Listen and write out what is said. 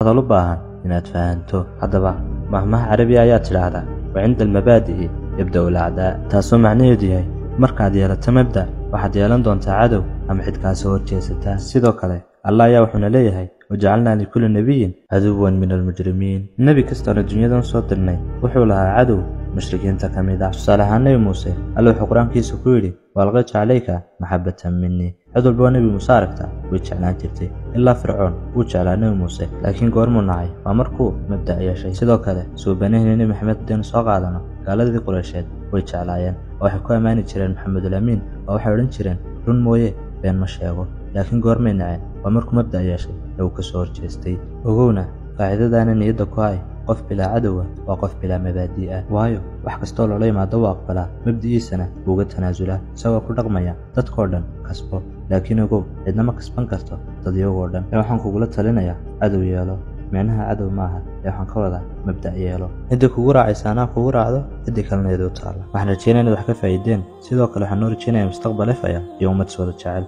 hadallo baahan inaad fahanto. haddaba mahmaha carabi ayaa tidhaahda wacinda almabaadi'i yabda'u alacdaa, taasoo macnaheedu yahay markaad yeelato mabda waxaad yeelan doontaa cadow ama cid kaa soo horjeesataa. sidoo kale allah ayaa wuxuuna leeyahay wajacalnaa likulli nebiyin caduwan min almujrimiin. nebi kastoona dunyadan soo dirnay wuxuu lahaa cadow mushrikiinta ka mid ah. tusaale ahaan nebi muuse alle wuxuu qur-aankiisa ku yidhi waalqaytu calayka maxabatan minii. cid walba oo nebi muuse aragta way jeclaan jirtay, ilaa fircoon wuu jeclaa nebi muuse laakiin goormuu nacay waa markuu mabda' yeeshay. sidoo kale suubanahayna nebi maxamed haddaynu soo qaadano gaaladii qureysheed way jeclaayeen oo waxay ku ammaani jireen maxamedulamiin oo waxay odhan jireen run mooye been ma sheego. laakiin goormay naceen waa markuu mabda' yeeshay ee uu ka soo horjeestay. ogowna qaacidadaana niyadda ku hay qof bilaa cadowa waa qof bilaa mabaadii ah, waayo wax kastoo loola yimaado wuu aqbalaa mabdi'iisana wuuga tanaasulaa isagoo ku dhaqmaya dadkoo dhan kasbo. laakiin ogow cidna ma kasban karto dad iyagoo dhan. waxaan kugula talinayaa cadow yeelo. micnaha cadow maaha waxaan ka wadaa mabda' yeelo. cidda kugu raacaysa anaa kugu raacdo, ciddii kalena iyadoo taalla. waxaan rajeynaya inaad wax ka faa'iideen. sidoo kale waxaan noo rajeynaya mustaqbal ifaya iyo ummad sooda jecel.